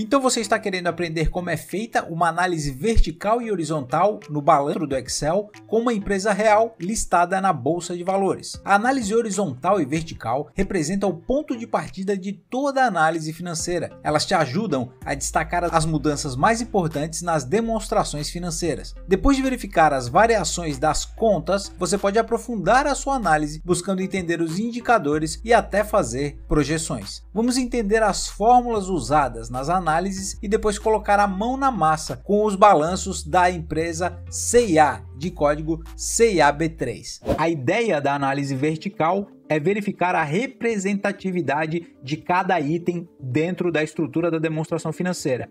Então você está querendo aprender como é feita uma análise vertical e horizontal no balanço do Excel com uma empresa real listada na Bolsa de Valores. A análise horizontal e vertical representa o ponto de partida de toda a análise financeira. Elas te ajudam a destacar as mudanças mais importantes nas demonstrações financeiras. Depois de verificar as variações das contas, você pode aprofundar a sua análise buscando entender os indicadores e até fazer projeções. Vamos entender as fórmulas usadas nas análises e depois colocar a mão na massa com os balanços da empresa CIA, de código CIAB3. A ideia da análise vertical é verificar a representatividade de cada item dentro da estrutura da demonstração financeira.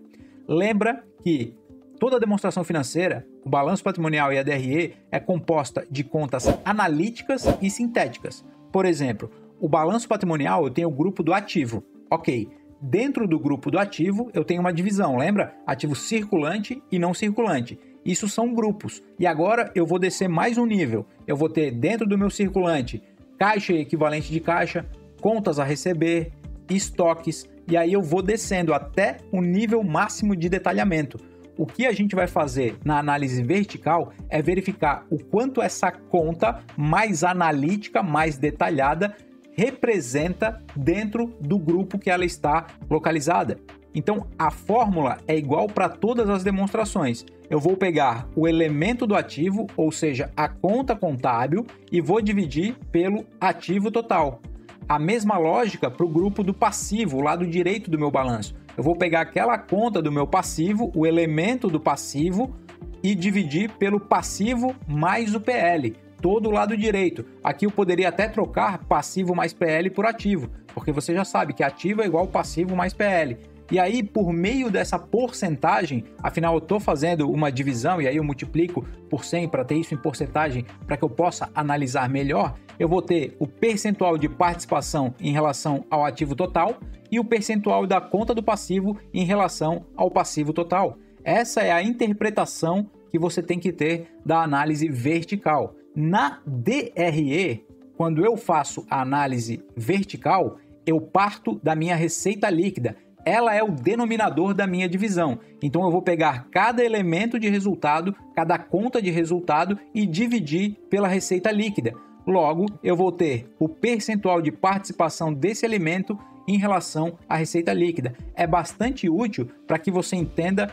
Lembra que toda demonstração financeira, o balanço patrimonial e a DRE, é composta de contas analíticas e sintéticas. Por exemplo, o balanço patrimonial eu tenho o grupo do ativo. Ok, dentro do grupo do ativo eu tenho uma divisão, lembra? Ativo circulante e não circulante. Isso são grupos. E agora eu vou descer mais um nível. Eu vou ter dentro do meu circulante caixa e equivalente de caixa, contas a receber, estoques, e aí eu vou descendo até o nível máximo de detalhamento. O que a gente vai fazer na análise vertical é verificar o quanto essa conta mais analítica, mais detalhada, representa dentro do grupo que ela está localizada. Então, a fórmula é igual para todas as demonstrações. Eu vou pegar o elemento do ativo, ou seja, a conta contábil, e vou dividir pelo ativo total. A mesma lógica para o grupo do passivo, o lado direito do meu balanço. Eu vou pegar aquela conta do meu passivo, o elemento do passivo, e dividir pelo passivo mais o PL, todo o lado direito. Aqui eu poderia até trocar passivo mais PL por ativo, porque você já sabe que ativo é igual passivo mais PL. E aí, por meio dessa porcentagem, afinal eu estou fazendo uma divisão e aí eu multiplico por 100 para ter isso em porcentagem, para que eu possa analisar melhor, eu vou ter o percentual de participação em relação ao ativo total e o percentual da conta do passivo em relação ao passivo total. Essa é a interpretação que você tem que ter da análise vertical. Na DRE, quando eu faço a análise vertical, eu parto da minha receita líquida. Ela é o denominador da minha divisão. Então eu vou pegar cada elemento de resultado, cada conta de resultado e dividir pela receita líquida. Logo, eu vou ter o percentual de participação desse elemento em relação à receita líquida. É bastante útil para que você entenda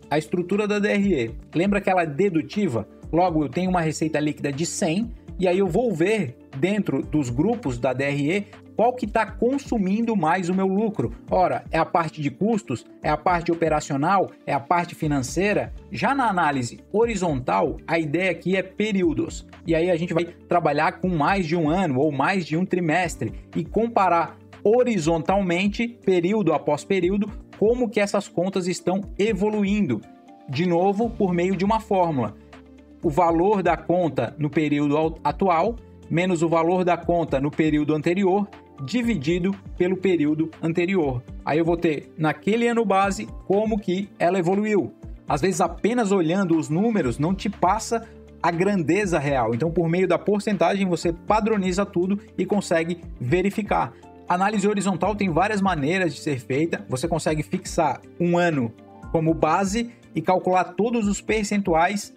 a estrutura da DRE. Lembra que ela é dedutiva? Logo, eu tenho uma receita líquida de 100 e aí eu vou ver dentro dos grupos da DRE qual que está consumindo mais o meu lucro. Ora, é a parte de custos, é a parte operacional, é a parte financeira. Já na análise horizontal, a ideia aqui é períodos. E aí a gente vai trabalhar com mais de um ano ou mais de um trimestre e comparar horizontalmente, período após período, como que essas contas estão evoluindo. De novo, por meio de uma fórmula. O valor da conta no período atual menos o valor da conta no período anterior, dividido pelo período anterior. Aí eu vou ter, naquele ano base, como que ela evoluiu. Às vezes, apenas olhando os números não te passa a grandeza real. Então, por meio da porcentagem, você padroniza tudo e consegue verificar. A análise horizontal tem várias maneiras de ser feita. Você consegue fixar um ano como base e calcular todos os percentuais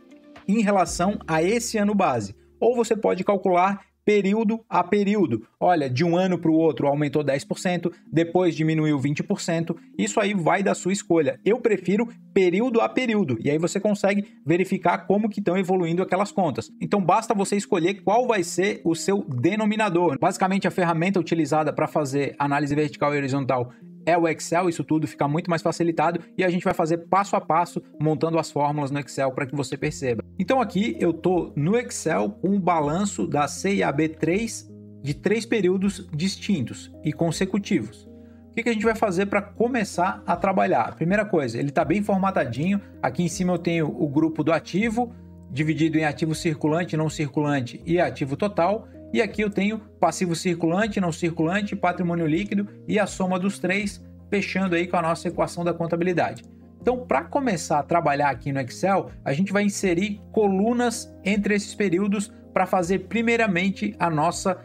em relação a esse ano base. Ou você pode calcular período a período. Olha, de um ano para o outro aumentou 10%, depois diminuiu 20%. Isso aí vai da sua escolha. Eu prefiro período a período. E aí você consegue verificar como que estão evoluindo aquelas contas. Então basta você escolher qual vai ser o seu denominador. Basicamente, a ferramenta utilizada para fazer análise vertical e horizontal é o Excel, isso tudo fica muito mais facilitado e a gente vai fazer passo a passo montando as fórmulas no Excel para que você perceba. Então aqui eu estou no Excel com o balanço da CIAB3 de 3 períodos distintos e consecutivos. O que a gente vai fazer para começar a trabalhar? Primeira coisa, ele está bem formatadinho. Aqui em cima eu tenho o grupo do ativo, dividido em ativo circulante, não circulante e ativo total. E aqui eu tenho passivo circulante, não circulante, patrimônio líquido e a soma dos três, fechando aí com a nossa equação da contabilidade. Então, para começar a trabalhar aqui no Excel, a gente vai inserir colunas entre esses períodos para fazer primeiramente a nossa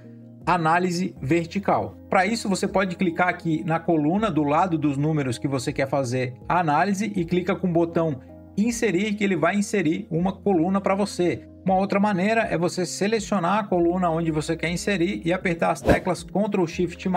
análise vertical. Para isso, você pode clicar aqui na coluna do lado dos números que você quer fazer a análise e clica com o botão inserir, que ele vai inserir uma coluna para você. Uma outra maneira é você selecionar a coluna onde você quer inserir e apertar as teclas Ctrl Shift+,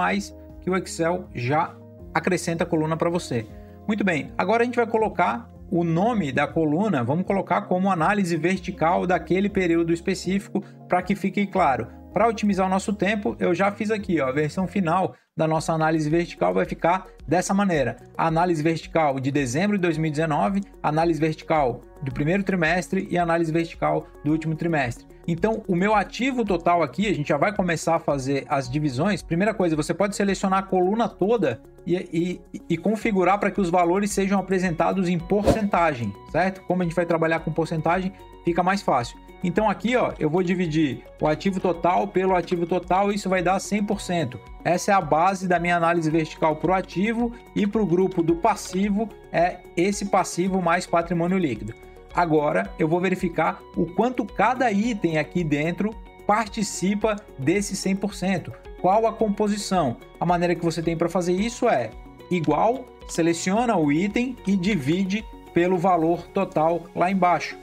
que o Excel já acrescenta a coluna para você. Muito bem, agora a gente vai colocar o nome da coluna, vamos colocar como análise vertical daquele período específico para que fique claro. Para otimizar o nosso tempo, eu já fiz aqui, ó, a versão final da nossa análise vertical vai ficar dessa maneira. A análise vertical de dezembro de 2019, análise vertical do primeiro trimestre e análise vertical do último trimestre. Então, o meu ativo total aqui, a gente já vai começar a fazer as divisões. Primeira coisa, você pode selecionar a coluna toda e configurar para que os valores sejam apresentados em porcentagem, certo? Como a gente vai trabalhar com porcentagem, fica mais fácil. Então aqui, ó, eu vou dividir o ativo total pelo ativo total e isso vai dar 100%. Essa é a base da minha análise vertical para o ativo, e para o grupo do passivo é esse passivo mais patrimônio líquido. Agora eu vou verificar o quanto cada item aqui dentro participa desse 100%. Qual a composição? A maneira que você tem para fazer isso é igual, seleciona o item e divide pelo valor total lá embaixo.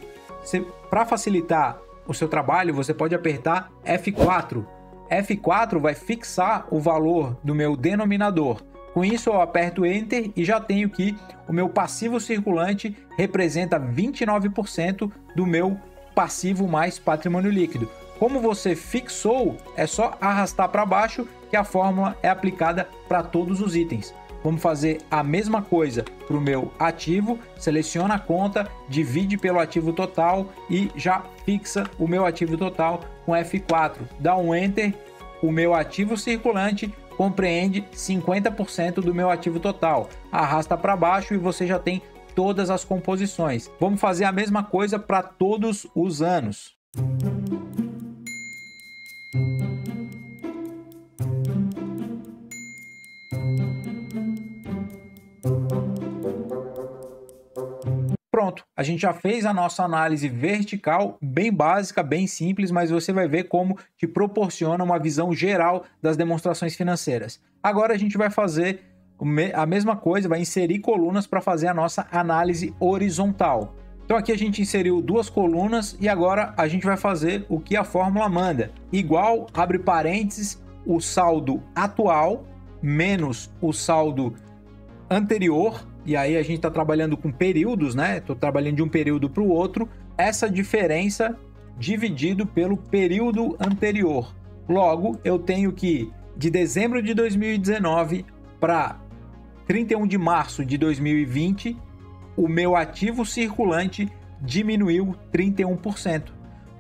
Para facilitar o seu trabalho, você pode apertar F4. F4 vai fixar o valor do meu denominador. Com isso, eu aperto Enter e já tenho que o meu passivo circulante representa 29% do meu passivo mais patrimônio líquido. Como você fixou, é só arrastar para baixo que a fórmula é aplicada para todos os itens. Vamos fazer a mesma coisa para o meu ativo, seleciona a conta, divide pelo ativo total e já fixa o meu ativo total com F4. Dá um Enter, o meu ativo circulante compreende 50% do meu ativo total. Arrasta para baixo e você já tem todas as composições. Vamos fazer a mesma coisa para todos os anos. Pronto, a gente já fez a nossa análise vertical, bem básica, bem simples, mas você vai ver como te proporciona uma visão geral das demonstrações financeiras. Agora a gente vai fazer a mesma coisa, vai inserir colunas para fazer a nossa análise horizontal. Então aqui a gente inseriu duas colunas e agora a gente vai fazer o que a fórmula manda. Igual, abre parênteses, o saldo atual menos o saldo anterior. E aí a gente está trabalhando com períodos, né? Estou trabalhando de um período para o outro. Essa diferença dividido pelo período anterior. Logo, eu tenho que de dezembro de 2019 para 31 de março de 2020, o meu ativo circulante diminuiu 31%.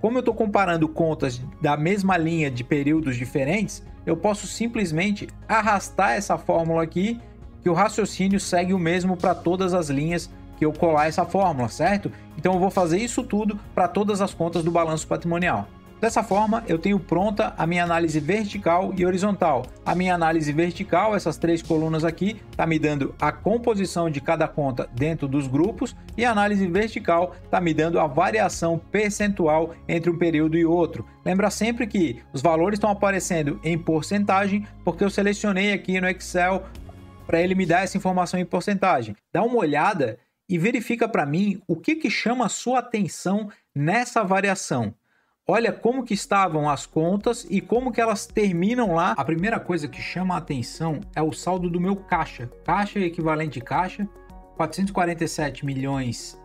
Como eu estou comparando contas da mesma linha de períodos diferentes, eu posso simplesmente arrastar essa fórmula aqui, que o raciocínio segue o mesmo para todas as linhas que eu colar essa fórmula, certo? Então eu vou fazer isso tudo para todas as contas do balanço patrimonial. Dessa forma, eu tenho pronta a minha análise vertical e horizontal. A minha análise vertical, essas três colunas aqui, está me dando a composição de cada conta dentro dos grupos, e a análise vertical está me dando a variação percentual entre um período e outro. Lembra sempre que os valores estão aparecendo em porcentagem, porque eu selecionei aqui no Excel para ele me dar essa informação em porcentagem. Dá uma olhada e verifica para mim o que chama a sua atenção nessa variação. Olha como que estavam as contas e como que elas terminam lá. A primeira coisa que chama a atenção é o saldo do meu caixa. Caixa equivalente caixa, 447 milhões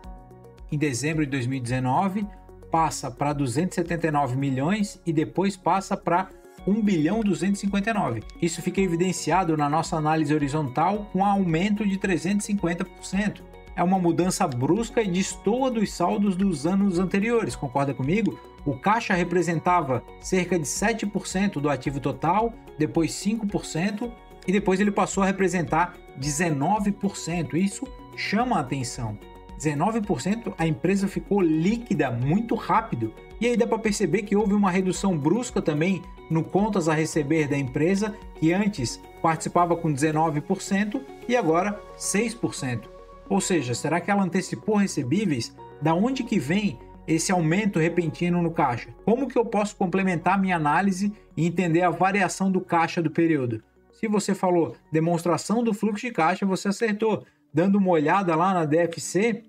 em dezembro de 2019, passa para 279 milhões e depois passa para 1.259. Isso fica evidenciado na nossa análise horizontal com aumento de 350%. É uma mudança brusca e destoa dos saldos dos anos anteriores, concorda comigo? O caixa representava cerca de 7% do ativo total, depois 5% e depois ele passou a representar 19%. Isso chama a atenção. 19%, a empresa ficou líquida muito rápido. E aí dá para perceber que houve uma redução brusca também no contas a receber da empresa, que antes participava com 19% e agora 6%. Ou seja, será que ela antecipou recebíveis? Da onde que vem esse aumento repentino no caixa? Como que eu posso complementar minha análise e entender a variação do caixa do período? Se você falou demonstração do fluxo de caixa, você acertou. Dando uma olhada lá na DFC,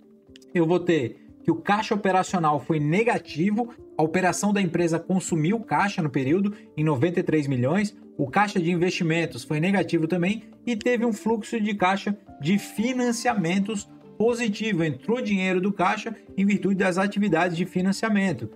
eu vou ter que o caixa operacional foi negativo, a operação da empresa consumiu caixa no período em 93 milhões, o caixa de investimentos foi negativo também e teve um fluxo de caixa de financiamentos positivo, entrou dinheiro do caixa em virtude das atividades de financiamento.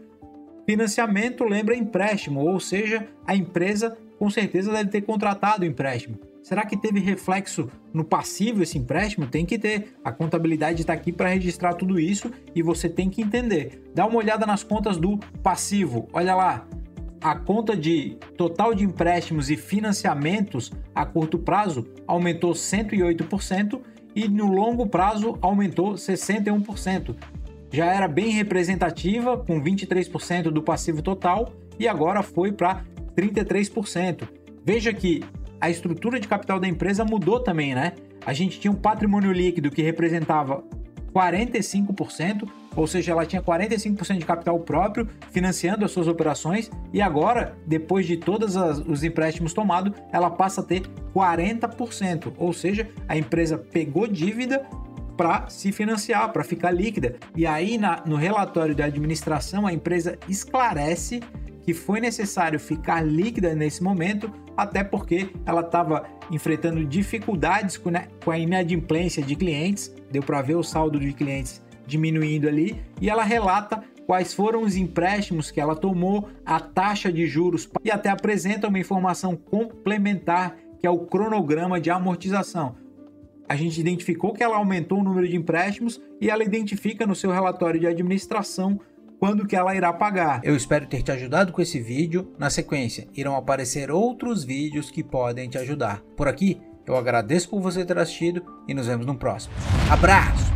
Financiamento lembra empréstimo, ou seja, a empresa com certeza deve ter contratado o empréstimo. Será que teve reflexo no passivo esse empréstimo? Tem que ter. A contabilidade está aqui para registrar tudo isso e você tem que entender. Dá uma olhada nas contas do passivo. Olha lá, a conta de total de empréstimos e financiamentos a curto prazo aumentou 108% e no longo prazo aumentou 61%. Já era bem representativa, com 23% do passivo total e agora foi para 33%. Veja que a estrutura de capital da empresa mudou também, né? A gente tinha um patrimônio líquido que representava 45%, ou seja, ela tinha 45% de capital próprio financiando as suas operações e agora, depois de todos os empréstimos tomados, ela passa a ter 40%, ou seja, a empresa pegou dívida para se financiar, para ficar líquida. E aí, no relatório da administração, a empresa esclarece que foi necessário ficar líquida nesse momento, até porque ela estava enfrentando dificuldades com a inadimplência de clientes, deu para ver o saldo de clientes diminuindo ali, e ela relata quais foram os empréstimos que ela tomou, a taxa de juros, e até apresenta uma informação complementar, que é o cronograma de amortização. A gente identificou que ela aumentou o número de empréstimos e ela identifica no seu relatório de administração quando que ela irá pagar. Eu espero ter te ajudado com esse vídeo. Na sequência, irão aparecer outros vídeos que podem te ajudar. Por aqui, eu agradeço por você ter assistido e nos vemos no próximo. Abraço!